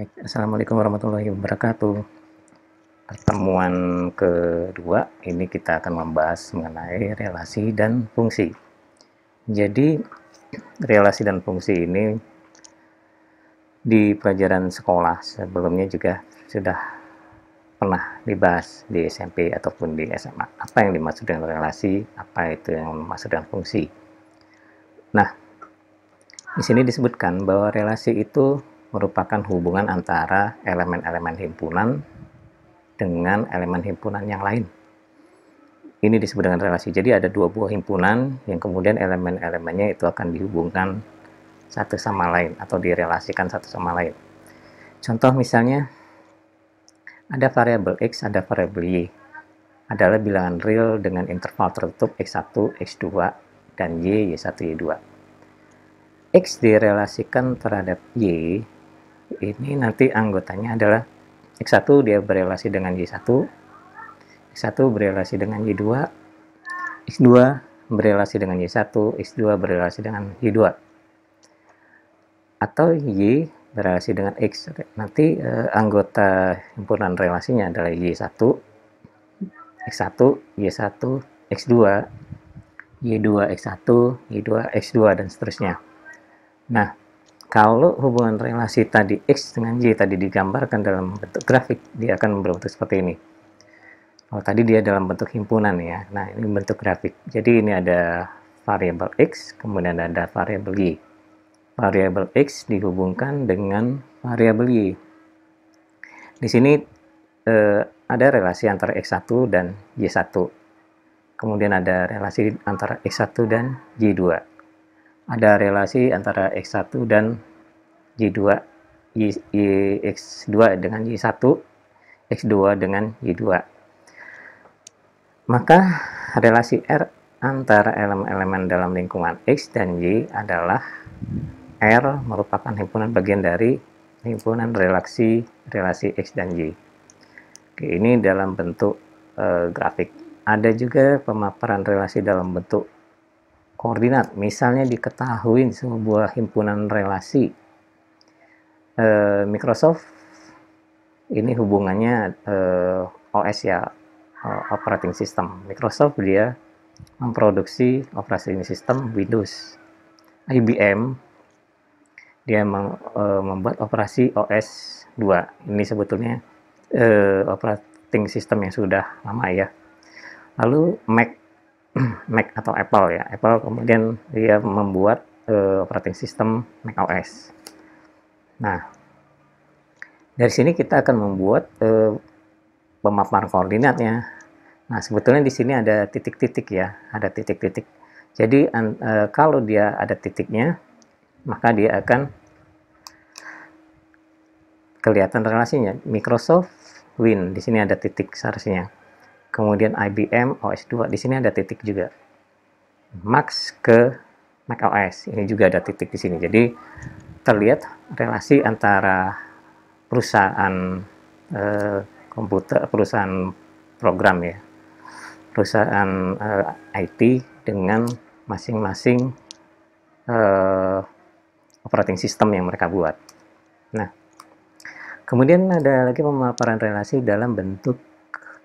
Baik, assalamualaikum warahmatullahi wabarakatuh. Pertemuan kedua ini kita akan membahas mengenai relasi dan fungsi. Jadi, relasi dan fungsi ini di pelajaran sekolah sebelumnya juga sudah pernah dibahas di SMP ataupun di SMA. Apa yang dimaksud dengan relasi, apa itu yang dimaksud dengan fungsi. Nah, di sini disebutkan bahwa relasi itu merupakan hubungan antara elemen-elemen himpunan dengan elemen himpunan yang lain. Ini disebut dengan relasi. Jadi ada dua buah himpunan yang kemudian elemen-elemennya itu akan dihubungkan satu sama lain atau direlasikan satu sama lain. Contoh misalnya ada variabel X, ada variabel Y. Adalah bilangan real dengan interval tertutup X1, X2, dan Y, Y1, Y2. X direlasikan terhadap Y, ini nanti anggotanya adalah X1 dia berelasi dengan Y1, X1 berelasi dengan Y2, X2 berelasi dengan Y1, X2 berelasi dengan Y2. Atau Y berelasi dengan X. Nanti anggota himpunan relasinya adalah Y1, X1, Y1, X2, Y2, X1, Y2, X2, dan seterusnya. Nah, kalau hubungan relasi tadi X dengan Y tadi digambarkan dalam bentuk grafik, dia akan berbentuk seperti ini. Kalau tadi dia dalam bentuk himpunan ya. Nah, ini bentuk grafik. Jadi ini ada variabel X, kemudian ada variabel Y. Variabel X dihubungkan dengan variabel Y. Di sini ada relasi antara X1 dan Y1. Kemudian ada relasi antara X1 dan Y2. Ada relasi antara X1 dan Y2, X2 dengan Y1, X2 dengan Y2. Maka relasi R antara elemen-elemen dalam lingkungan X dan Y adalah R merupakan himpunan bagian dari himpunan relasi X dan Y. Oke, ini dalam bentuk grafik. Ada juga pemaparan relasi dalam bentuk koordinat. Misalnya diketahui sebuah himpunan relasi Microsoft, ini hubungannya OS ya, operating system. Microsoft dia memproduksi operating system Windows. IBM dia membuat operasi OS 2. Ini sebetulnya operating system yang sudah lama ya. Lalu Mac atau Apple ya. Apple kemudian dia membuat operating system macOS. Nah, dari sini kita akan membuat pemaparan koordinatnya. Nah, sebetulnya di sini ada titik-titik ya, ada titik-titik. Jadi kalau dia ada titiknya, maka dia akan kelihatan relasinya. Microsoft Win, di sini ada titik seharusnya. Kemudian IBM OS 2, di sini ada titik juga. Max ke macOS, ini juga ada titik di sini. Jadi terlihat relasi antara perusahaan komputer, perusahaan program ya, perusahaan IT dengan masing-masing operating system yang mereka buat. Nah, kemudian ada lagi pemaparan relasi dalam bentuk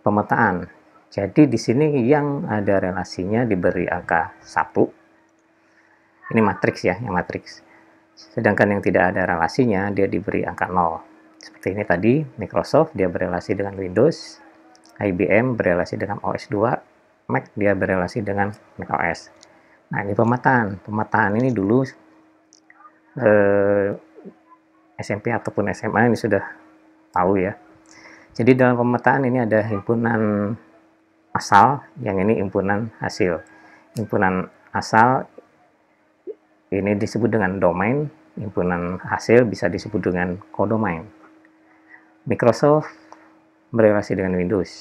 pemetaan. Jadi di sini yang ada relasinya diberi angka 1. Ini matriks ya, yang matriks. Sedangkan yang tidak ada relasinya dia diberi angka 0. Seperti ini tadi, Microsoft dia berelasi dengan Windows, IBM berelasi dengan OS 2, Mac dia berelasi dengan macOS. Nah, ini pemetaan. Pemetaan ini dulu SMP ataupun SMA ini sudah tahu ya. Jadi dalam pemetaan ini ada himpunan asal, yang ini himpunan hasil. Himpunan asal ini disebut dengan domain, himpunan hasil bisa disebut dengan kodomain. Microsoft berelasi dengan Windows,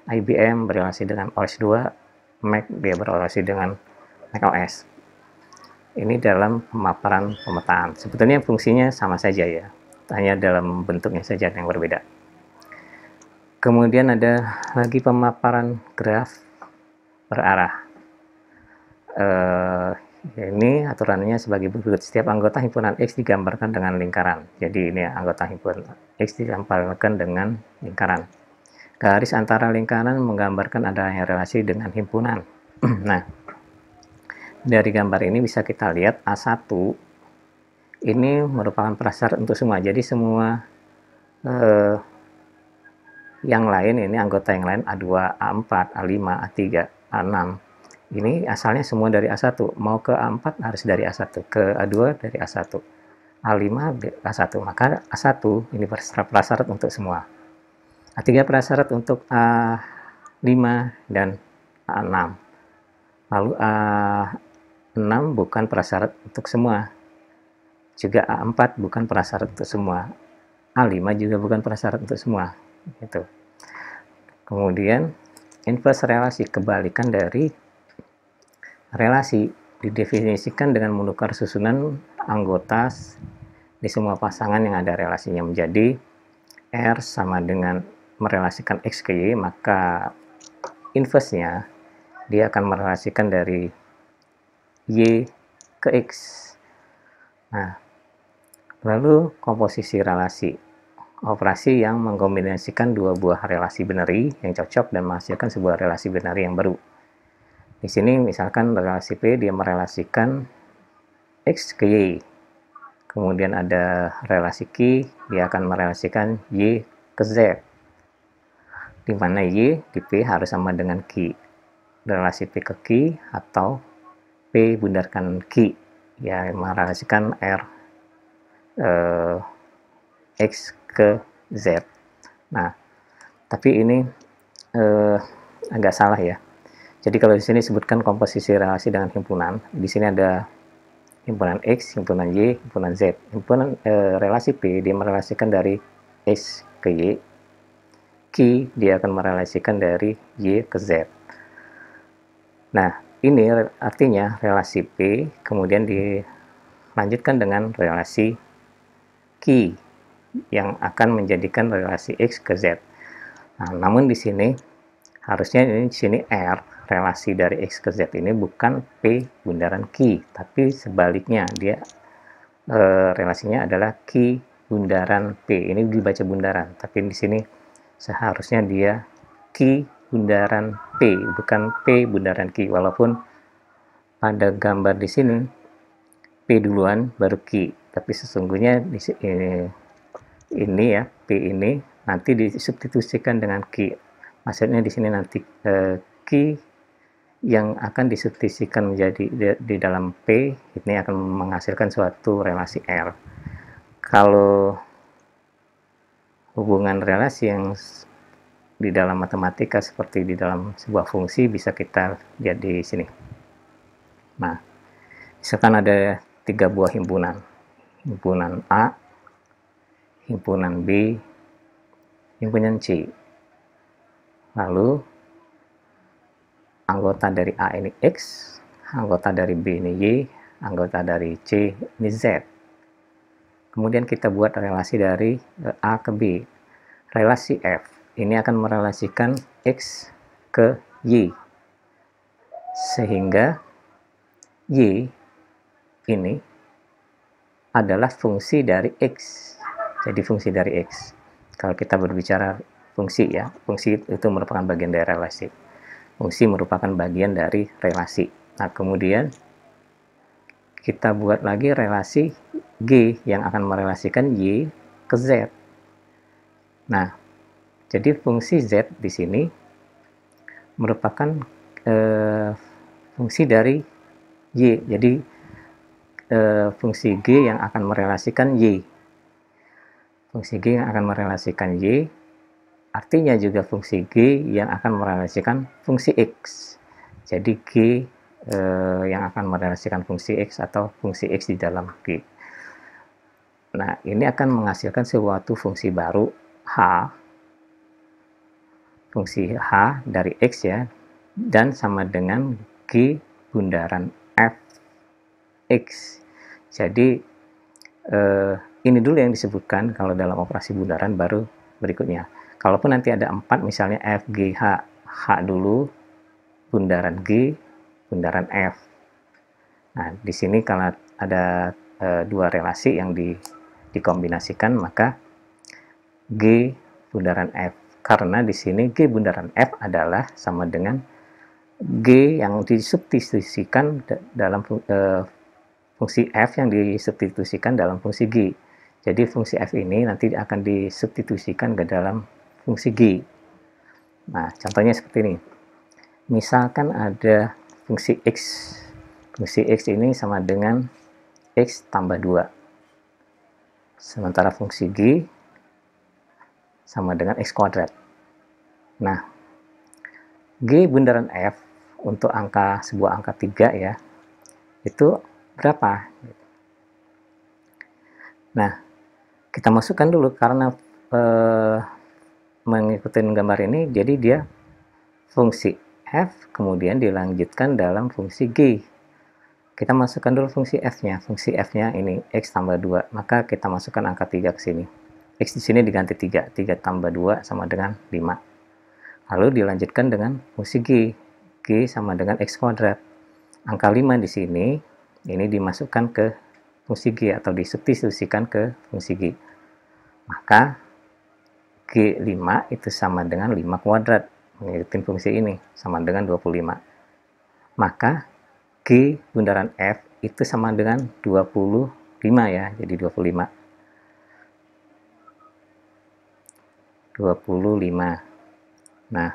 IBM berelasi dengan OS 2, Mac dia berelasi dengan macOS. Ini dalam pemaparan pemetaan. Sebetulnya fungsinya sama saja ya, hanya dalam bentuknya saja yang berbeda. Kemudian ada lagi pemaparan graf berarah. Ini aturannya sebagai berikut. Setiap anggota himpunan X digambarkan dengan lingkaran. Jadi ini anggota himpunan X digambarkan dengan lingkaran. Garis antara lingkaran menggambarkan adanya relasi dengan himpunan. Nah, dari gambar ini bisa kita lihat A1 ini merupakan prasyarat untuk semua. Jadi semua yang lain, ini anggota yang lain A2, A4, A5, A3, A6, ini asalnya semua dari A1. Mau ke A4 harus dari A1, ke A2 dari A1, A5 A1. Maka A1 ini prasyarat untuk semua. A3 prasyarat untuk A5 dan A6. Lalu A6 bukan prasyarat untuk semua. Juga A4 bukan prasyarat untuk semua. A5 juga bukan prasyarat untuk semua. Gitu. Kemudian inverse relasi, kebalikan dari relasi, didefinisikan dengan menukar susunan anggota di semua pasangan yang ada relasinya menjadi R sama dengan merelasikan X ke Y, maka inverse-nya dia akan merelasikan dari Y ke X. Nah, lalu komposisi relasi, operasi yang mengkombinasikan dua buah relasi binary yang cocok dan menghasilkan sebuah relasi binary yang baru. Di sini misalkan relasi P dia merelasikan X ke Y. Kemudian ada relasi Q, dia akan merelasikan Y ke Z. Di mana Y di P harus sama dengan Q. Relasi P ke Q atau P bundarkan Q. Ya, merelasikan R X ke Z. Nah, tapi ini agak salah ya. Jadi kalau di sini disebutkan komposisi relasi dengan himpunan, di sini ada himpunan X, himpunan Y, himpunan Z. Himpunan relasi P dia merelasikan dari X ke Y. Q dia akan merelasikan dari Y ke Z. Nah, ini artinya relasi P kemudian dilanjutkan dengan relasi Q yang akan menjadikan relasi X ke Z. Nah, namun di sini harusnya ini di sini R, relasi dari X ke Z ini bukan P bundaran Q, tapi sebaliknya dia relasinya adalah Q bundaran P. Ini dibaca bundaran, tapi di sini seharusnya dia Q bundaran P, bukan P bundaran Q. Walaupun pada gambar di sini P duluan baru Q, tapi sesungguhnya di ini ya, P ini nanti disubstitusikan dengan Q. Maksudnya di sini nanti Q yang akan disubstitusikan menjadi di dalam P ini akan menghasilkan suatu relasi R. Kalau hubungan relasi yang di dalam matematika seperti di dalam sebuah fungsi bisa kita lihat di sini. Nah, misalkan ada 3 buah himpunan. Himpunan A, himpunan B, himpunan C. Lalu anggota dari A ini X, anggota dari B ini Y, anggota dari C ini Z. Kemudian kita buat relasi dari A ke B. Relasi F ini akan merelasikan X ke Y. Sehingga Y ini adalah fungsi dari X. Jadi fungsi dari X. Kalau kita berbicara fungsi ya, fungsi itu merupakan bagian dari relasi. Fungsi merupakan bagian dari relasi. Nah, kemudian kita buat lagi relasi G yang akan merelasikan Y ke Z. Nah, jadi fungsi Z di sini merupakan fungsi dari Y. Jadi fungsi G yang akan merelasikan Y. Fungsi G yang akan merelasikan Y, artinya juga fungsi G yang akan merelasikan fungsi X. Jadi G yang akan merelasikan fungsi X atau fungsi X di dalam G. Nah, ini akan menghasilkan suatu fungsi baru H, fungsi H dari X ya, dan sama dengan G bundaran F X. Jadi ini dulu yang disebutkan kalau dalam operasi bundaran, baru berikutnya. Kalaupun nanti ada 4 misalnya F, G, H, H dulu, bundaran G, bundaran F. Nah, di sini kalau ada dua relasi yang dikombinasikan, maka G bundaran F. Karena di sini G bundaran F adalah sama dengan G yang disubstitusikan dalam fungsi F yang disubstitusikan dalam fungsi G. Jadi fungsi F ini nanti akan disubstitusikan ke dalam fungsi G. Nah, contohnya seperti ini. Misalkan ada fungsi X. Fungsi X ini sama dengan X tambah 2. Sementara fungsi G sama dengan X kuadrat. Nah, G bundaran F untuk sebuah angka 3 ya, itu berapa? Nah, kita masukkan dulu karena mengikuti gambar ini, jadi dia fungsi F kemudian dilanjutkan dalam fungsi G. Kita masukkan dulu fungsi F-nya. Fungsi F-nya ini X tambah 2. Maka kita masukkan angka 3 ke sini. X di sini diganti 3. 3 tambah 2 sama dengan 5. Lalu dilanjutkan dengan fungsi G. G sama dengan X kuadrat. Angka 5 di sini, ini dimasukkan ke fungsi G atau disubstitusikan ke fungsi G. Maka G5 itu sama dengan 5 kuadrat. Mengikuti fungsi ini, sama dengan 25. Maka G bundaran F itu sama dengan 25 ya, jadi 25. 25. Nah,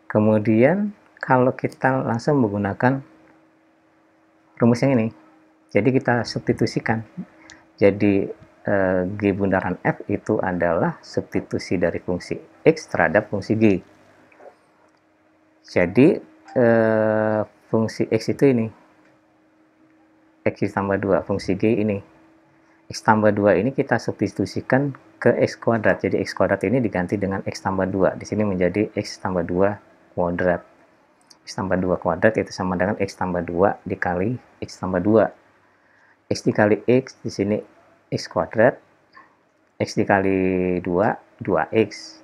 kemudian kalau kita langsung menggunakan rumus yang ini, jadi kita substitusikan. Jadi G bundaran F itu adalah substitusi dari fungsi X terhadap fungsi G. Jadi fungsi X itu ini, X tambah 2, fungsi G ini. X tambah 2 ini kita substitusikan ke X kuadrat. Jadi X kuadrat ini diganti dengan X tambah 2. Di sini menjadi X tambah 2 kuadrat. X tambah 2 kuadrat itu sama dengan X tambah 2 dikali X tambah 2. X dikali X, di sini X kuadrat. X dikali 2, 2X.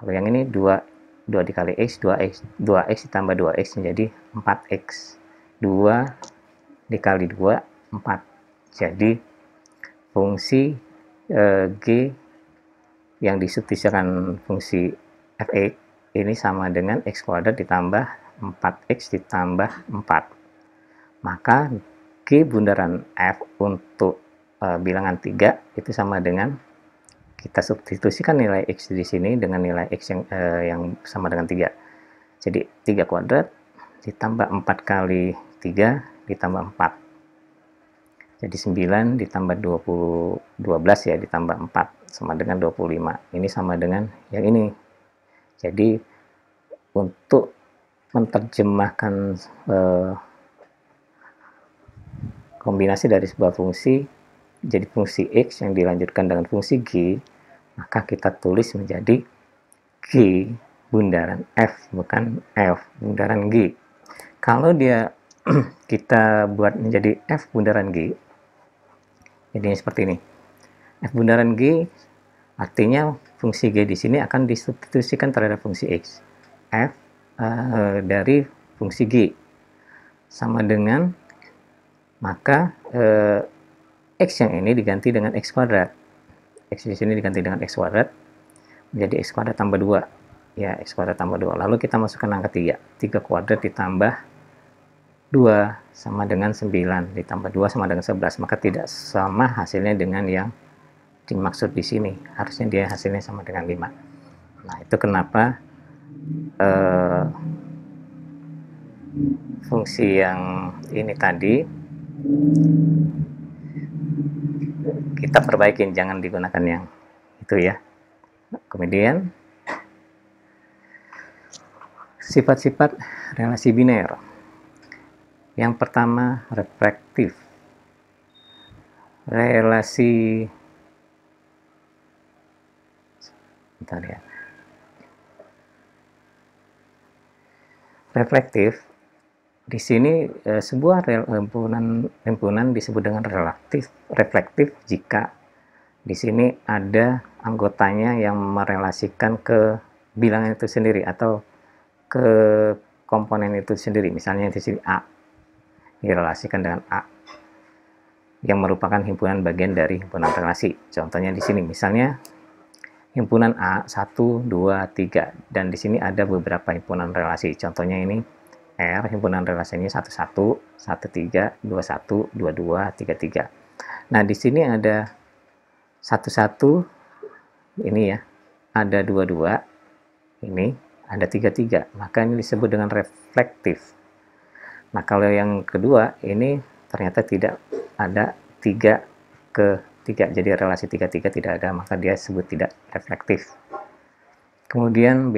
Lalu yang ini 2 dikali X, 2X. 2X ditambah 2X menjadi 4X. 2 dikali 2, 4. Jadi fungsi G yang disubstitusikan fungsi Fx ini sama dengan X kuadrat ditambah 4X ditambah 4. Maka G bundaran F untuk bilangan 3 itu sama dengan, kita substitusikan nilai X di sini dengan nilai X yang sama dengan 3. Jadi 3 kuadrat ditambah 4 kali 3 ditambah 4. Jadi 9 ditambah 12 ya, ditambah 4 sama dengan 25. Ini sama dengan yang ini. Jadi untuk menerjemahkan kombinasi dari sebuah fungsi jadi fungsi X yang dilanjutkan dengan fungsi G, maka kita tulis menjadi G bundaran F, bukan F bundaran G. Kalau dia kita buat menjadi F bundaran G, ini seperti ini. F bundaran G artinya fungsi G di sini akan disubstitusikan terhadap fungsi X. F dari fungsi G sama dengan, maka X yang ini diganti dengan X kuadrat. X di sini diganti dengan X kuadrat menjadi X kuadrat tambah 2. Ya, X kuadrat tambah 2. Lalu kita masukkan angka 3. 3 kuadrat ditambah 2 sama dengan 9. Ditambah 2 sama dengan 11. Maka tidak sama hasilnya dengan yang dimaksud di sini. Harusnya dia hasilnya sama dengan 5. Nah, itu kenapa fungsi yang ini tadi kita perbaikin, jangan digunakan yang itu ya. Kemudian sifat-sifat relasi biner. Yang pertama, reflektif. Relasi, bentar ya. Reflektif di sini sebuah himpunan disebut dengan reflektif jika di sini ada anggotanya yang merelasikan ke bilangan itu sendiri atau ke komponen itu sendiri. Misalnya di sini A direlasikan dengan A yang merupakan himpunan bagian dari himpunan relasi. Contohnya di sini misalnya himpunan A 1, 2, 3 dan di sini ada beberapa himpunan relasi. Contohnya ini R, himpunan relasinya 11, 13, 21, 22, 33. Nah, di sini ada 11 ini ya, ada 22 ini, ada 33. Maka ini disebut dengan reflektif. Nah, kalau yang kedua ini ternyata tidak ada 3 ke 3, jadi relasi 3-3 tidak ada, maka dia disebut tidak reflektif. Kemudian B,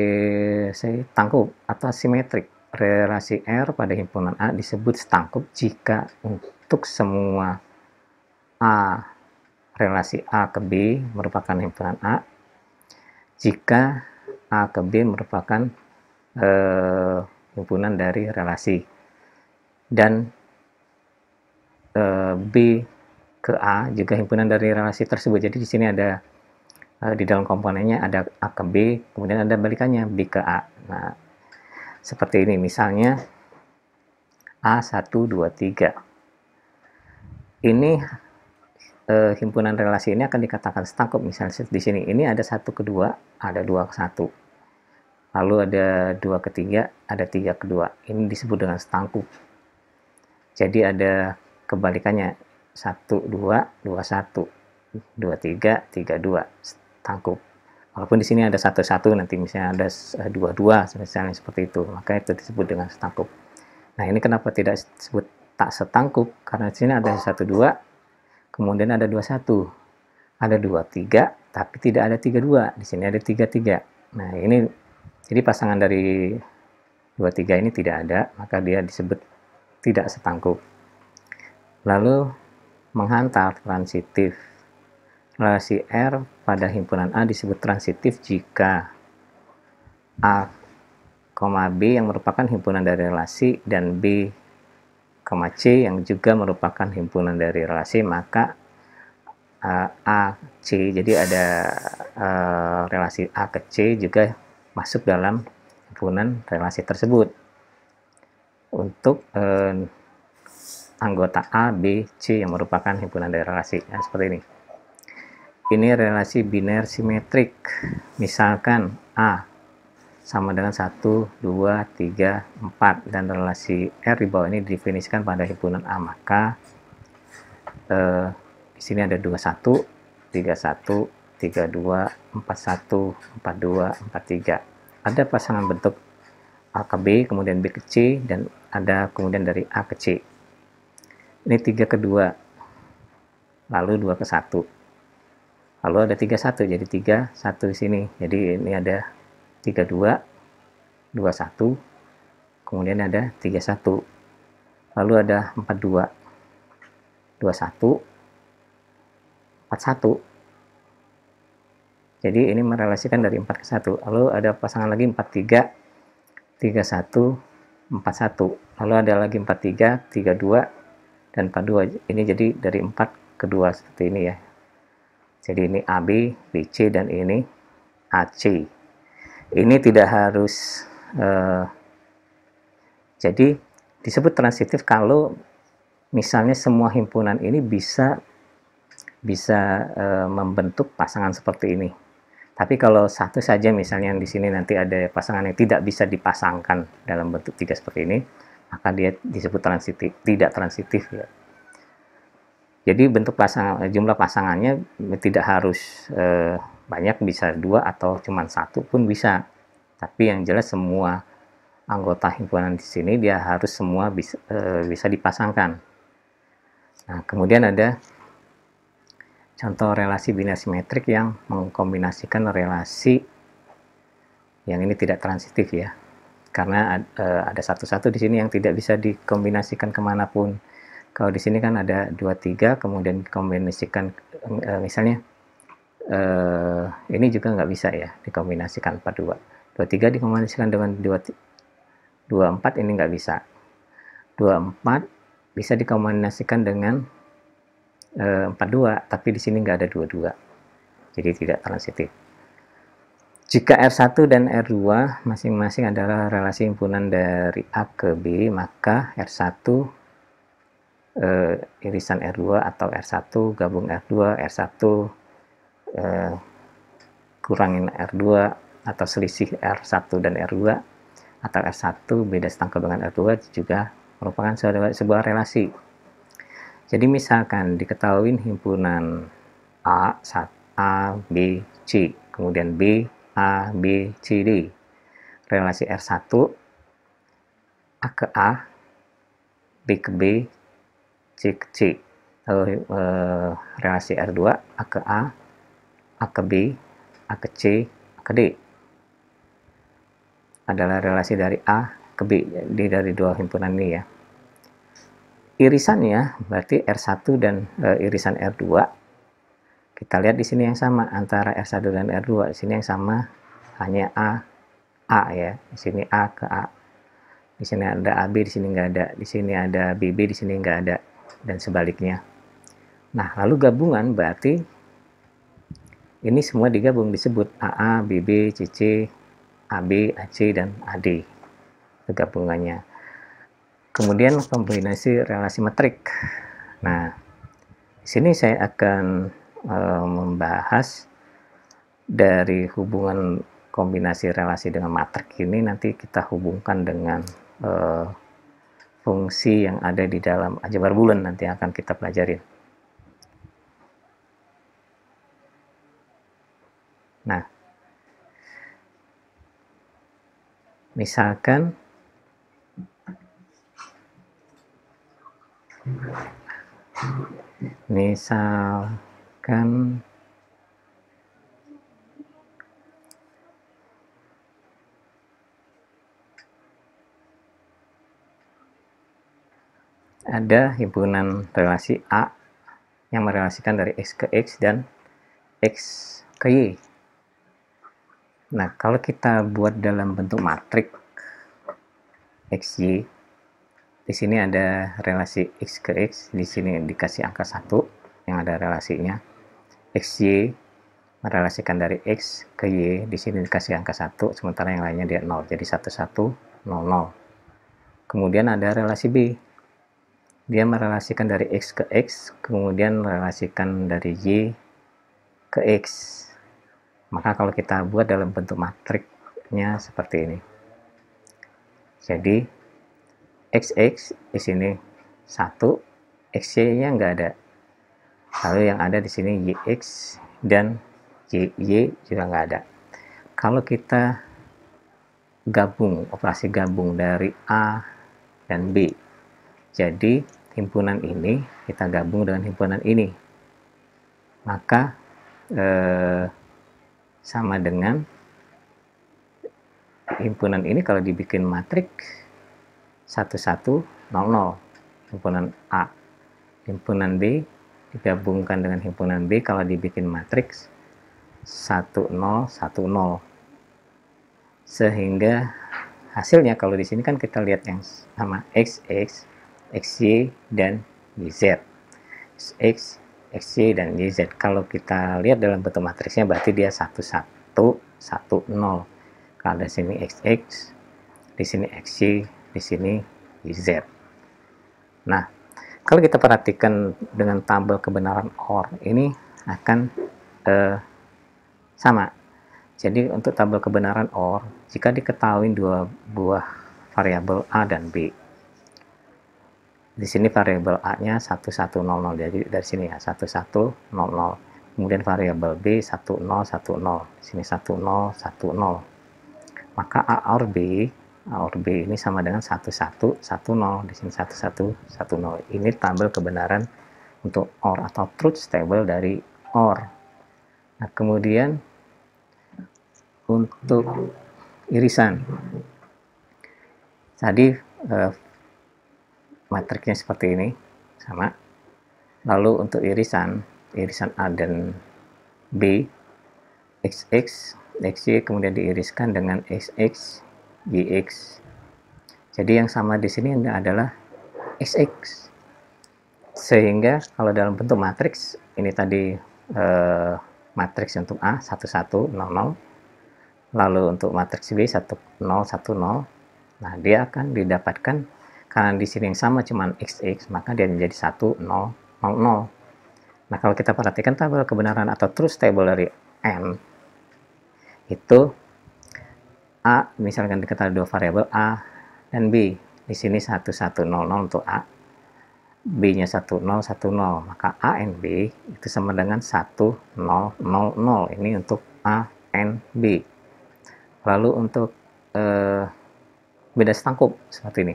C, tangkup atau simetrik. Relasi R pada himpunan A disebut setangkup jika untuk semua A, relasi A ke B merupakan himpunan A, jika A ke B merupakan himpunan dari relasi, dan B ke A juga himpunan dari relasi tersebut. Jadi di sini ada di dalam komponennya ada A ke B, kemudian ada balikannya B ke A. Nah, seperti ini misalnya A1, 2, 3. Ini himpunan relasi ini akan dikatakan setangkup. Misalnya di sini ini ada 1 ke 2, ada 2 ke 1. Lalu ada 2 ke 3, ada 3 ke 2. Ini disebut dengan setangkup. Jadi ada kebalikannya 1, 2, 2, 1, 2, 3, 3, 2, setangkup. Walaupun di sini ada 1, 1, nanti misalnya ada 2, 2, misalnya seperti itu, maka itu disebut dengan setangkup. Nah, ini kenapa tidak disebut tak setangkup? Karena di sini ada 1, 2, kemudian ada 2, 1, ada 2, 3, tapi tidak ada 3, 2. Di sini ada 3, 3. Nah, ini jadi pasangan dari 2, 3 ini tidak ada, maka dia disebut tidak setangkup. Lalu menghantar transitif. Relasi R pada himpunan A disebut transitif jika A, B yang merupakan himpunan dari relasi dan B, C yang juga merupakan himpunan dari relasi, maka A, C, jadi ada relasi A ke C juga masuk dalam himpunan relasi tersebut. Untuk anggota A, B, C yang merupakan himpunan dari relasi. Nah, seperti ini. Ini relasi biner simetrik. Misalkan A sama dengan 1, 2, 3, 4 dan relasi R di bawah ini didefinisikan pada himpunan A, maka di sini ada 21, 31, 32, 41, 42, 43. Ada pasangan bentuk A ke B, kemudian B ke C, dan ada kemudian dari A ke C. Ini 3 ke 2, lalu 2 ke 1. Lalu ada 3, 1, jadi 3, 1 di sini. Jadi ini ada 3, 2, 2, 1, kemudian ada 3, 1. Lalu ada 4, 2, 2, 1, 4, 1. Jadi ini merelasikan dari 4 ke 1. Lalu ada pasangan lagi 4, 3, 3, 1, 4, 1. Lalu ada lagi 4, 3, 3, 2, dan 4, 2. Ini jadi dari 4 ke 2 seperti ini ya. Jadi ini AB, BC, dan ini AC. Ini tidak harus jadi disebut transitif kalau misalnya semua himpunan ini bisa membentuk pasangan seperti ini. Tapi kalau satu saja misalnya di sini nanti ada pasangan yang tidak bisa dipasangkan dalam bentuk 3 seperti ini, maka dia disebut transitif, tidak transitif ya. Jadi bentuk jumlah pasangannya tidak harus banyak, bisa 2 atau cuma 1 pun bisa. Tapi yang jelas semua anggota himpunan di sini dia harus semua bisa dipasangkan. Nah, kemudian ada contoh relasi biner simetrik yang mengkombinasikan relasi yang ini tidak transitif ya. Karena ada 1 di sini yang tidak bisa dikombinasikan kemanapun. Kalau di sini kan ada 2, 3, kemudian dikombinasikan misalnya ini juga nggak bisa ya dikombinasikan 4, 2. 2, 3 dikombinasikan dengan 2, 4 ini nggak bisa. 2, 4 bisa dikombinasikan dengan 4, 2, tapi di sini nggak ada 2, 2. jadi tidak transitif. Jika R1 dan R2 masing-masing adalah relasi himpunan dari A ke B, maka R1 irisan R2 atau R1 gabung R2, R1 kurangin R2 atau selisih R1 dan R2 atau R1 beda setangkap dengan R2 juga merupakan sebuah relasi. Jadi misalkan diketahui himpunan A, B, C, kemudian B, A, B, C, D. Relasi R1, A ke A, B ke B, C ke C. Lalu relasi R2, A ke A ke B, A ke C, A ke D. Adalah relasi dari A ke B, dari dua himpunan ini ya. Irisannya berarti R1 dan irisan R2. Kita lihat di sini yang sama antara R1 dan R2. Di sini yang sama hanya A ya. Di sini A ke A. Di sini ada AB, di sini nggak ada. Di sini ada BB, di sini nggak ada. Dan sebaliknya. Nah, lalu gabungan berarti ini semua digabung, disebut AA, BB, CC, AB, AC, dan AD. Itu gabungannya. Kemudian kombinasi relasi metrik. Nah, di sini saya akan membahas dari hubungan kombinasi relasi dengan matrik ini, nanti kita hubungkan dengan fungsi yang ada di dalam aljabar bulan nanti akan kita pelajari. Nah, misalkan ada himpunan relasi A yang merelasikan dari X ke X dan X ke Y. Nah, kalau kita buat dalam bentuk matrik XY, di sini ada relasi X ke X, di sini dikasih angka 1 yang ada relasinya. XY merelasikan dari X ke Y, di sini dikasih angka 1, sementara yang lainnya dia 0, jadi 1, 1, 0, 0. Kemudian ada relasi B, dia merelasikan dari X ke X, kemudian merelasikan dari Y ke X. Maka kalau kita buat dalam bentuk matriknya seperti ini. Jadi XX di sini 1, XY-nya nggak ada. Lalu yang ada di sini YX dan YY juga nggak ada. Kalau kita gabung, operasi gabung dari A dan B, jadi himpunan ini kita gabung dengan himpunan ini, maka sama dengan himpunan ini kalau dibikin matrik 1, 1, 0, 0 himpunan A. Himpunan B digabungkan dengan himpunan B kalau dibikin matriks 1, 0, 1, 0. Sehingga hasilnya kalau di sini kan kita lihat yang sama XX, XY, dan YZ. X, XY, dan YZ. Kalau kita lihat dalam bentuk matriksnya berarti dia 1, 1, 1, 0. Kalau di sini XX, di sini XY, di sini YZ. Nah, kalau kita perhatikan dengan tabel kebenaran OR, ini akan sama. Jadi untuk tabel kebenaran OR, jika diketahui dua buah variabel A dan B, di sini variabel A-nya 1100, jadi dari sini ya 1100. Kemudian variabel B 1010, di sini 1010. Maka A OR B ini sama dengan 1110, di sini 1110. Ini tabel kebenaran untuk OR atau truth table dari OR. Nah, kemudian untuk irisan, tadi matriknya seperti ini sama. Lalu untuk irisan A dan B, XX, XY kemudian diiriskan dengan XX, YX. Jadi yang sama di sini adalah XX. Sehingga kalau dalam bentuk matriks ini tadi matriks untuk A 1 1 0 0, lalu untuk matriks B 1 0 1 0. Nah, dia akan didapatkan karena di sini yang sama cuman XX, maka dia menjadi 1 0 0 0. Nah, kalau kita perhatikan tabel kebenaran atau truth table dari N itu A, misalkan kita ada dua variabel A dan B. Di sini 1 1 0 0 untuk A, B-nya 1 0 1 0, maka A and B itu sama dengan 1 0 0 0. Ini untuk A and B. Lalu untuk beda setangkup seperti ini.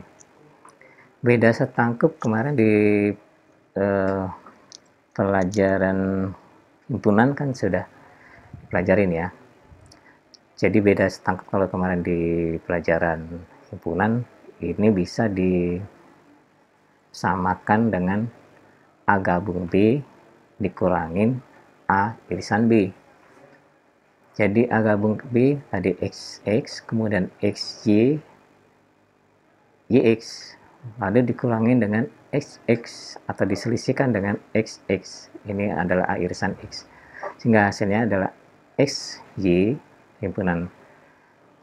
Beda setangkup kemarin di pelajaran himpunan kan sudah pelajarin ya. Jadi beda setangkup kalau kemarin di pelajaran himpunan ini bisa disamakan dengan A gabung B dikurangin A irisan B. Jadi A gabung B tadi XX, kemudian XY, YX, lalu dikurangin dengan XX atau diselisihkan dengan XX. Ini adalah A irisan X. Sehingga hasilnya adalah XY, himpunan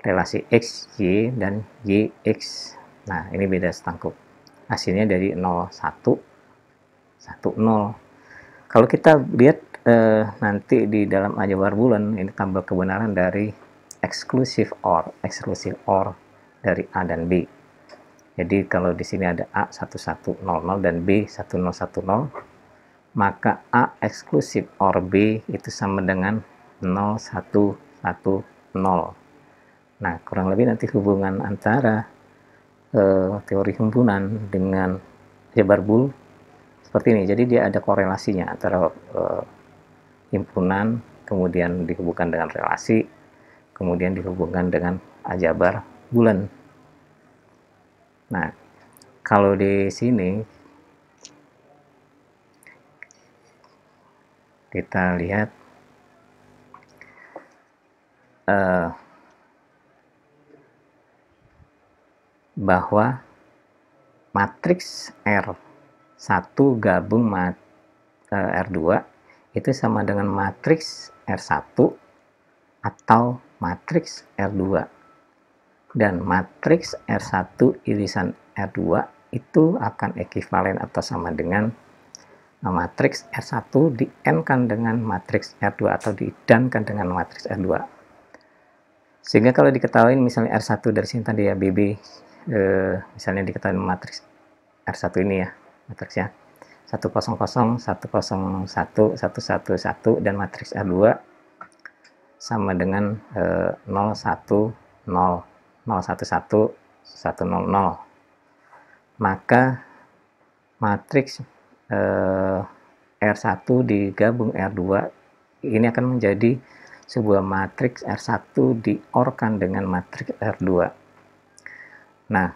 relasi XY dan YX. Nah, ini beda setangkup. Hasilnya dari 0, 1, 1, 0. Kalau kita lihat nanti di dalam aljabar bulan, ini tabel kebenaran dari exclusive OR dari A dan B. Jadi kalau di sini ada A 1100 dan B 1010, maka A eksklusif OR B itu sama dengan 0110. Nah, kurang lebih nanti hubungan antara teori himpunan dengan aljabar bul seperti ini. Jadi dia ada korelasinya antara himpunan, kemudian dihubungkan dengan relasi, kemudian dihubungkan dengan aljabar bulan. Nah, kalau di sini kita lihat bahwa matriks R1 gabung R2 itu sama dengan matriks R1 atau matriks R2. Dan matriks R1 irisan R2 itu akan ekivalen atau sama dengan matriks R1 di N-kan dengan matriks R2 atau didankan dengan matriks R2. Sehingga kalau diketahui misalnya R1 dari sini tadi ya BB, misalnya diketahui matriks R1 ini ya, matriksnya 100, 101, 111, dan matriks R2 sama dengan 0, 1, 0, 011, 100. Maka matriks R1 digabung R2 ini akan menjadi sebuah matriks R1 diorkan dengan matriks R2. Nah,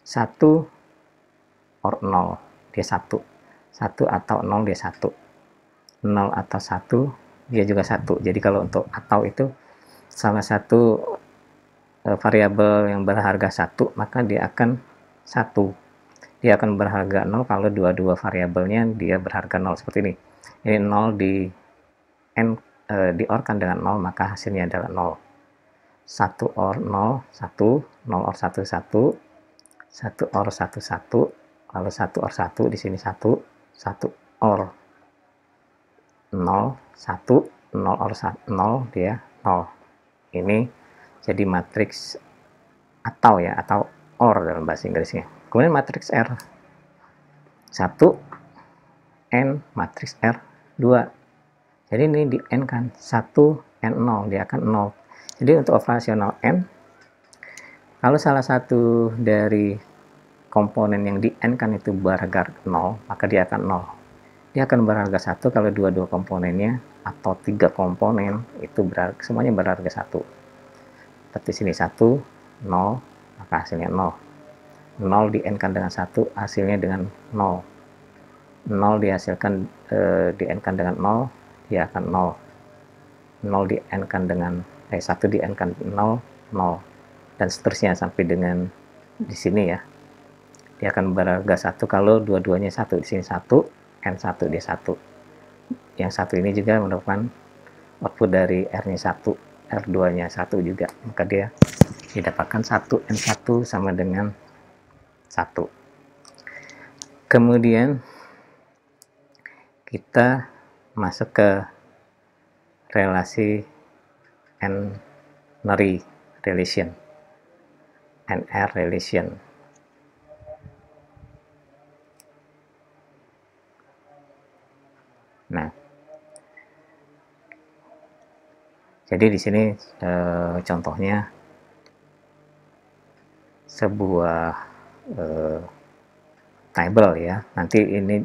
1 or 0 dia 1 atau 0 dia 1, 0 atau 1 dia juga 1. Jadi kalau untuk atau itu salah satu variabel yang berharga 1, maka dia akan 1. Dia akan berharga 0 kalau dua-dua variabelnya dia berharga 0 seperti ini. Ini 0 di N diorkan dengan 0, maka hasilnya adalah 0. 1 or 0, 1, 0 or 1, 1, 1 or 1, 1, lalu 1 or 1 di sini 1, 1 or 0, 1, 0 or 0 dia 0. Ini jadi matriks atau ya, atau OR dalam bahasa Inggrisnya. Kemudian matriks R 1 N matriks R2. Jadi ini di N kan 1 N 0, dia akan 0. Jadi untuk operasional N, kalau salah satu dari komponen yang di N kan itu berharga 0, maka dia akan 0. Dia akan berharga 1 kalau dua-dua komponennya atau 3 komponen itu semuanya berharga 1. Seperti sini 1, 0, maka hasilnya 0. 0 di N kan dengan 1, hasilnya dengan 0. 0 dihasilkan di N kan dengan 0, dia akan 0. 0 di N kan dengan 1 di N kan 0, 0, dan seterusnya sampai dengan di sini ya. Dia akan berharga 1 kalau dua-duanya 1. Di sini 1, N1 dia 1. yang satu ini juga merupakan output dari R-nya 1, R2-nya 1 juga, maka dia didapatkan 1N1 sama dengan 1. Kemudian kita masuk ke relasi N-ary relation, NR relation. Nah, jadi di sini contohnya sebuah table ya. Nanti ini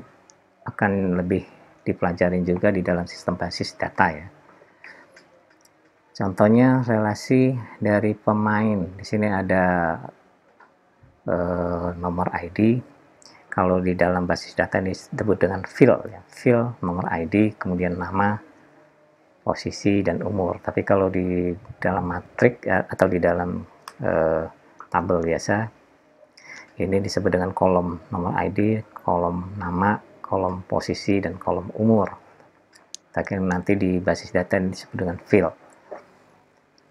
akan lebih dipelajarin juga di dalam sistem basis data ya. Contohnya relasi dari pemain. Di sini ada nomor ID. Kalau di dalam basis data ini disebut dengan field ya. Field, nomor ID, kemudian nama, posisi, dan umur. Tapi kalau di dalam matrik atau di dalam tabel biasa, ini disebut dengan kolom nomor ID, kolom nama, kolom posisi, dan kolom umur. Tapi nanti di basis data ini disebut dengan field.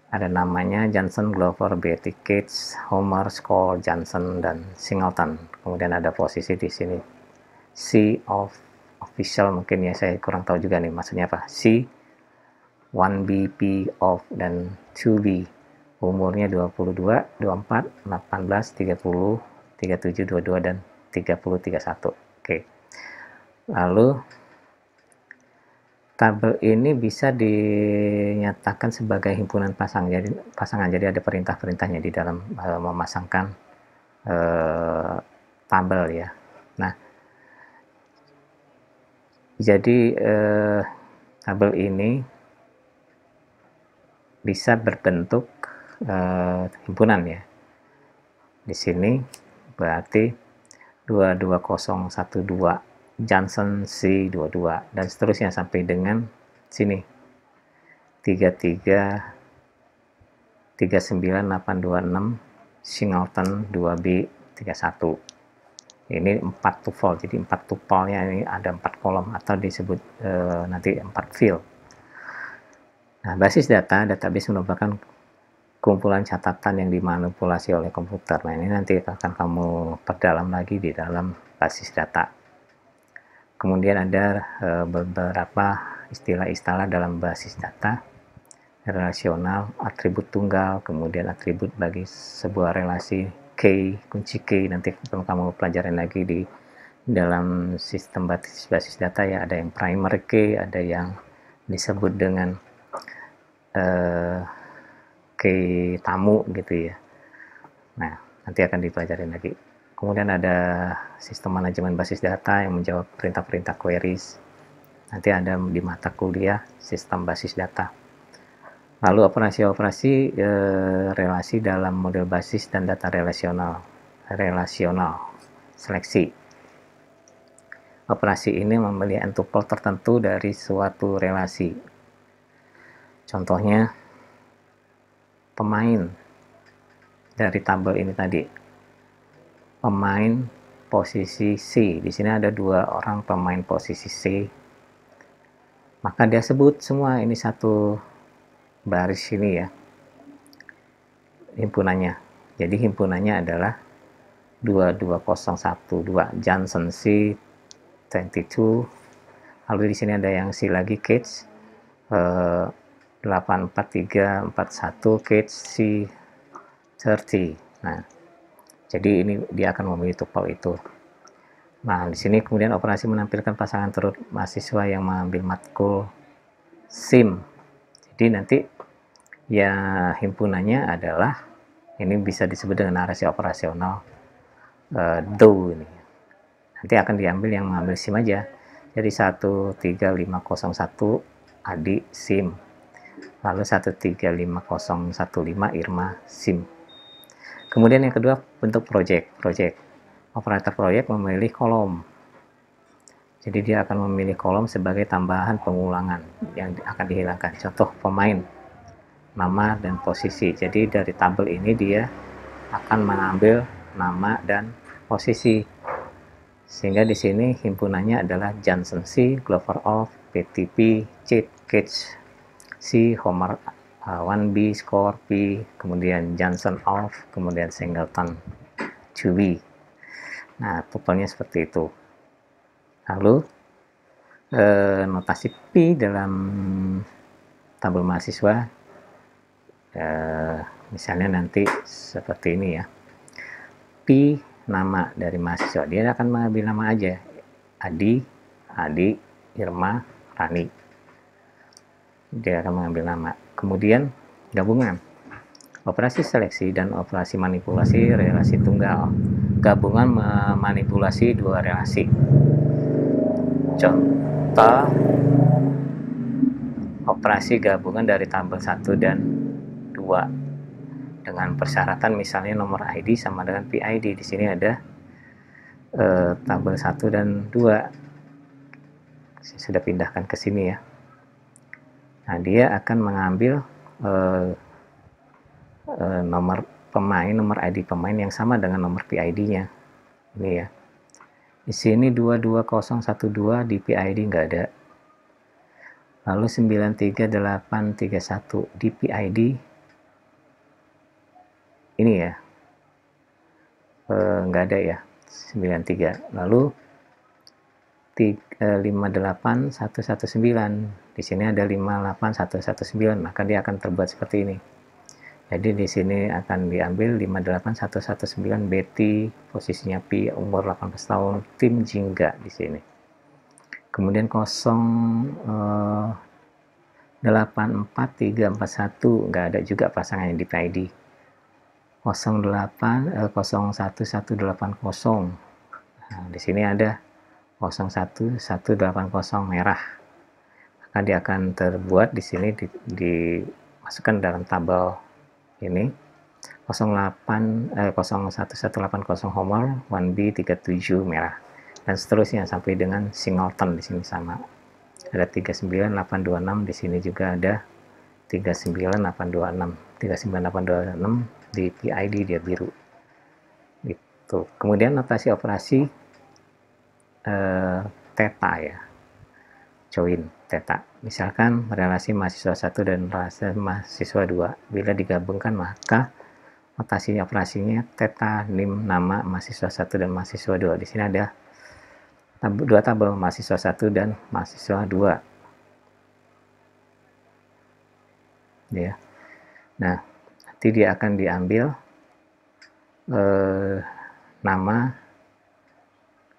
Ada namanya Johnson, Glover, Beatty, Cates, Homer, Scholl, Johnson, dan Singleton. Kemudian ada posisi di sini C of official, mungkin ya saya kurang tahu juga nih maksudnya apa. C, 1B, P of, dan 2B. Umurnya 22, 24, 18, 30, 37, 22, dan 30, 31. Oke. Lalu tabel ini bisa dinyatakan sebagai himpunan pasangan. Jadi ada perintah-perintahnya di dalam memasangkan tabel ya. Nah, jadi tabel ini bisa berbentuk himpunan ya. Di sini berarti 22012 Johnson C22 dan seterusnya sampai dengan sini 33 39826 Singleton 2B 31. Ini 4 tuple, jadi 4 tupelnya ini ada 4 kolom atau disebut nanti 4 field. Nah, basis data, database merupakan kumpulan catatan yang dimanipulasi oleh komputer. Nah, ini nanti akan kamu perdalam lagi di dalam basis data. Kemudian ada beberapa istilah-istilah dalam basis data, relasional, atribut tunggal, kemudian atribut bagi sebuah relasi, key, kunci key, nanti kamu pelajarin lagi di dalam sistem basis data ya, ada yang primary key, ada yang disebut dengan key tamu gitu ya. Nah, nanti akan dipelajarin lagi. Kemudian ada sistem manajemen basis data yang menjawab perintah-perintah queries. Nanti ada di mata kuliah sistem basis data. Lalu operasi-operasi relasi dalam model basis dan data relasional. Seleksi. Operasi ini memilih n tuple tertentu dari suatu relasi. Contohnya pemain dari tabel ini tadi. Pemain posisi C. Di sini ada 2 orang pemain posisi C. Maka dia sebut semua ini satu baris ini ya. Himpunannya. Jadi himpunannya adalah 22012 Johnson C 22. Lalu di sini ada yang C lagi Cates 84341 Cates C 30. Nah, jadi ini dia akan memilih tupel itu. Nah, di sini kemudian operasi menampilkan pasangan turut mahasiswa yang mengambil matkul SIM. Jadi nanti ya himpunannya adalah ini bisa disebut dengan narasi operasional do ini. Nanti akan diambil yang mengambil SIM aja. Jadi 13501 Adi SIM. Lalu 135015 Irma SIM. Kemudian yang kedua bentuk project. Operator project memilih kolom. Jadi dia akan memilih kolom sebagai tambahan pengulangan yang akan dihilangkan. Contoh pemain, nama dan posisi. Jadi dari tabel ini dia akan mengambil nama dan posisi. Sehingga di sini himpunannya adalah Johnson C, Glover of, BTP, Cage, C, Homer 1B, Score P, kemudian Johnson off, kemudian Singleton 2B. Nah, tupelnya seperti itu. Lalu notasi P dalam tabel mahasiswa, misalnya nanti seperti ini ya. P nama dari mahasiswa, dia akan mengambil nama aja, Adi, Irma, Rani. Dia akan mengambil nama. Kemudian gabungan, operasi seleksi dan operasi manipulasi relasi tunggal. Gabungan memanipulasi dua relasi. Contoh operasi gabungan dari tabel 1 dan 2 dengan persyaratan misalnya nomor ID sama dengan PID. Di sini ada tabel 1 dan 2. Saya sudah pindahkan ke sini ya. Nah, dia akan mengambil nomor pemain, nomor ID pemain yang sama dengan nomor PID-nya. Ini ya. Di sini 22012 di PID nggak ada. Lalu 93831 di PID ini ya. Nggak ada ya. 93. Lalu 58119. Di sini ada 58119, maka dia akan terbuat seperti ini. Jadi di sini akan diambil 58119 Betty, posisinya P, umur 18 tahun, tim Jingga di sini. Kemudian 084341 nggak ada juga pasangannya di PID. 01180. Nah, di sini ada 01180 merah. Maka dia akan terbuat di sini dimasukkan dalam tabel ini 01180 Homer 1B 37 merah dan seterusnya sampai dengan Singleton. Di sini sama ada 39826, di sini juga ada 39826 di PID dia biru itu. Kemudian notasi operasi theta ya, join theta. Misalkan relasi mahasiswa 1 dan relasi mahasiswa 2 bila digabungkan maka notasi operasinya theta nim nama mahasiswa 1 dan mahasiswa 2. Di sini ada dua tabel mahasiswa 1 dan mahasiswa 2 ya. Nah, nanti dia akan diambil nama,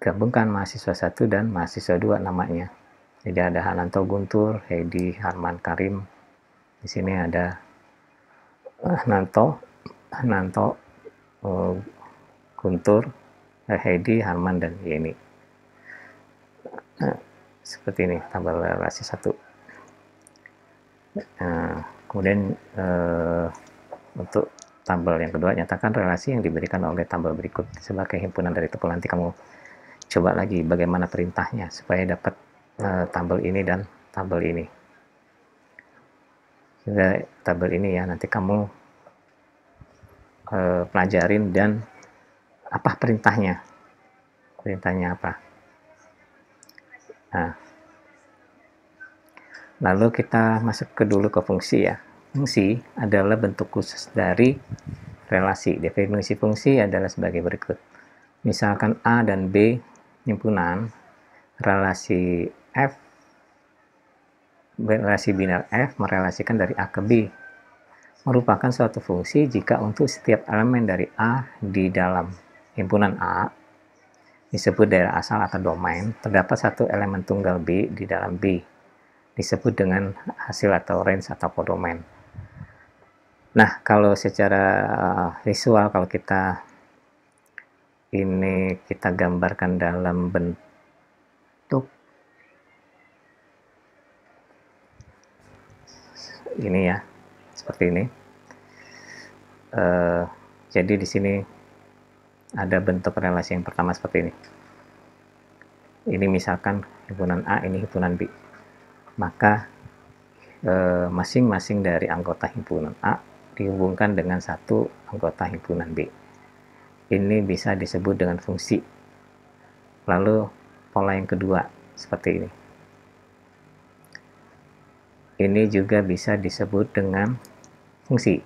gabungkan mahasiswa 1 dan mahasiswa 2 namanya. Jadi ada Hananto Guntur, Heidi Harman Karim. Di sini ada Hananto Guntur, Heidi Harman dan Yeni. Nah, seperti ini tabel relasi 1. Kemudian untuk tabel yang kedua, nyatakan relasi yang diberikan oleh tabel berikut sebagai himpunan dari tupel. Nanti kamu coba lagi bagaimana perintahnya supaya dapat tabel ini dan tabel ini. Juga tabel ini ya, nanti kamu pelajarin dan apa perintahnya. Perintahnya apa? Nah, lalu kita masuk dulu ke fungsi ya. Fungsi adalah bentuk khusus dari relasi. Definisi fungsi adalah sebagai berikut. Misalkan A dan B himpunan, relasi F, relasi biner F merelasikan dari A ke B, merupakan suatu fungsi jika untuk setiap elemen dari A di dalam himpunan A disebut daerah asal atau domain, terdapat satu elemen tunggal B di dalam B, disebut dengan hasil atau range atau podomain. Nah, kalau secara visual, kalau kita ini kita gambarkan dalam bentuk ini ya, seperti ini. Jadi di sini ada bentuk relasi yang pertama seperti ini. Ini misalkan himpunan A, ini himpunan B. Maka masing-masing dari anggota himpunan A dihubungkan dengan satu anggota himpunan B. Ini bisa disebut dengan fungsi. Lalu pola yang kedua seperti ini. ini juga bisa disebut dengan fungsi.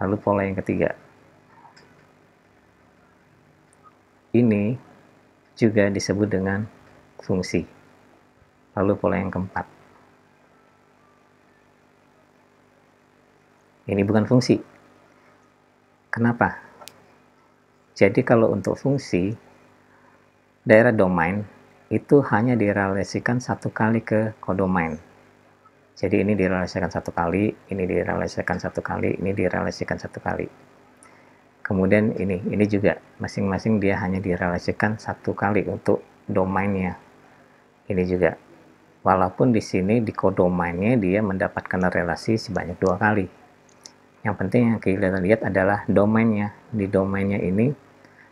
Lalu pola yang ketiga, ini juga disebut dengan fungsi. Lalu pola yang keempat, ini bukan fungsi. Kenapa? Jadi kalau untuk fungsi, daerah domain itu hanya direlasikan satu kali ke kodomain. Jadi ini direlasikan satu kali, ini direlasikan satu kali, ini direlasikan satu kali. Kemudian ini juga masing-masing dia hanya direlasikan satu kali untuk domainnya. Ini juga. Walaupun di sini di kodomainnya dia mendapatkan relasi sebanyak 2 kali. Yang penting yang kita lihat adalah domainnya. Di domainnya ini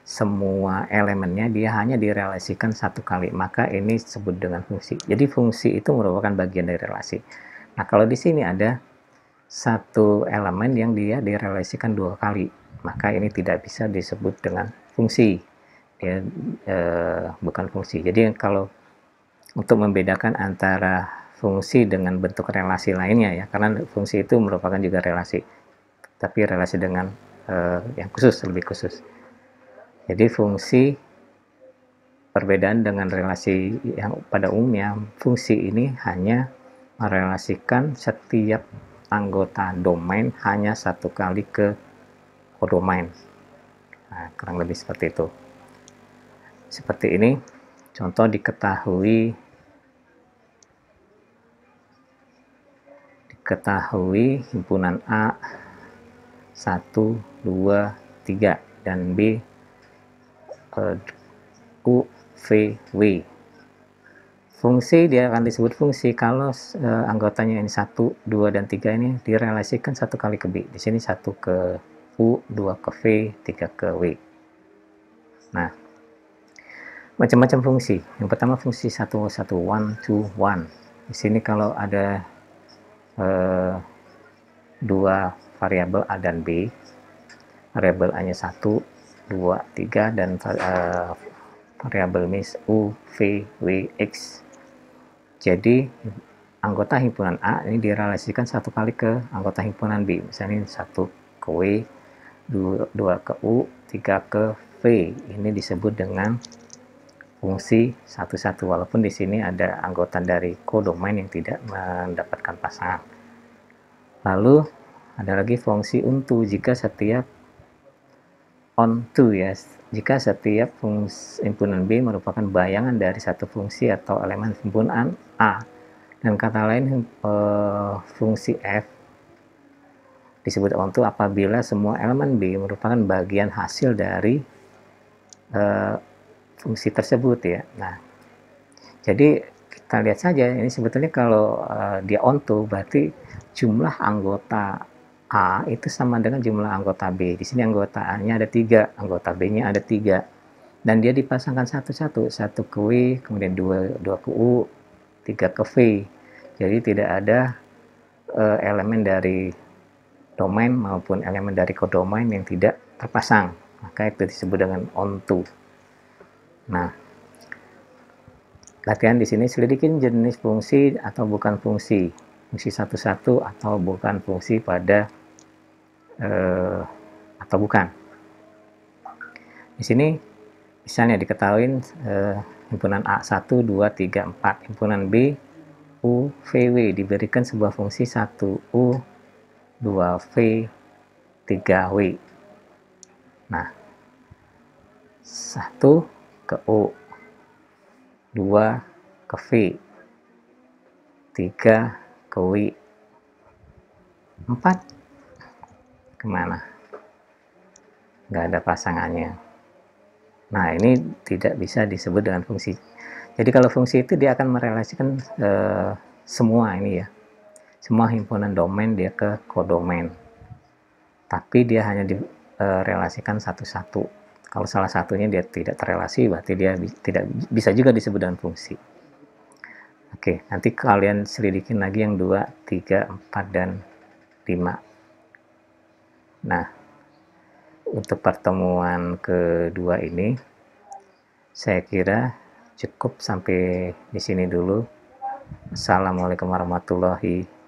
semua elemennya dia hanya direlasikan satu kali, maka ini disebut dengan fungsi. Jadi fungsi itu merupakan bagian dari relasi. Nah, kalau di sini ada satu elemen yang dia direlasikan 2 kali, maka ini tidak bisa disebut dengan fungsi. Dia bukan fungsi. Jadi kalau untuk membedakan antara fungsi dengan bentuk relasi lainnya ya, karena fungsi itu merupakan juga relasi, tapi relasi dengan yang khusus, lebih khusus. Jadi fungsi, perbedaan dengan relasi yang pada umumnya, fungsi ini hanya merelasikan setiap anggota domain hanya satu kali ke kodomain. Nah, kurang lebih seperti itu. Seperti ini, contoh diketahui himpunan A 1, 2, 3 dan B U, V, W. Fungsi dia akan disebut fungsi kalau anggotanya ini 1, 2, dan 3 ini direlasikan satu kali ke B. Di sini 1 ke U, 2 ke V, 3 ke W. Nah, macam-macam fungsi. Yang pertama fungsi 1, 1, 1, 2, 1. Di sini kalau ada dua variabel A dan B, variabel A nya 1, 2, 3, dan variabel mis U, V, W, X. Jadi anggota himpunan A ini direlasikan satu kali ke anggota himpunan B. Misalnya 1 ke W, 2 ke U, 3 ke V. Ini disebut dengan fungsi 1, 1, walaupun di sini ada anggota dari kodomain yang tidak mendapatkan pasangan. Lalu ada lagi fungsi onto jika setiap onto ya, jika setiap fungsi himpunan B merupakan bayangan dari satu fungsi atau elemen himpunan A. Dan kata lain fungsi F disebut onto apabila semua elemen B merupakan bagian hasil dari fungsi tersebut ya. Nah, jadi kita lihat saja ini sebetulnya kalau dia onto berarti jumlah anggota A itu sama dengan jumlah anggota B. Di sini anggota A-nya ada 3, anggota B-nya ada 3. Dan dia dipasangkan satu-satu, 1 ke W, kemudian 2 ke U, 3 ke V. Jadi tidak ada elemen dari domain maupun elemen dari kodomain yang tidak terpasang. Maka itu disebut dengan onto. Nah, latihan di sini selidikin jenis fungsi atau bukan fungsi. Fungsi 1, 1 atau bukan fungsi pada atau bukan. Di sini misalnya diketahui himpunan A 1, 2, 3, 4. Himpunan B U, V, W diberikan sebuah fungsi 1 U, 2 V, 3 W. Nah, 1 ke U, 2 ke V, 3 ke W, 4 kemana? Nggak ada pasangannya. Nah, ini tidak bisa disebut dengan fungsi. Jadi kalau fungsi itu dia akan merelasikan semua ini ya, semua himpunan domain dia ke kodomain. Tapi dia hanya direlasikan satu-satu. Kalau salah satunya dia tidak terrelasi, berarti dia tidak bisa juga disebut dengan fungsi. Oke, nanti kalian selidikin lagi yang 2, 3, 4, dan 5. Nah, untuk pertemuan kedua ini, saya kira cukup sampai di sini dulu. Assalamualaikum warahmatullahi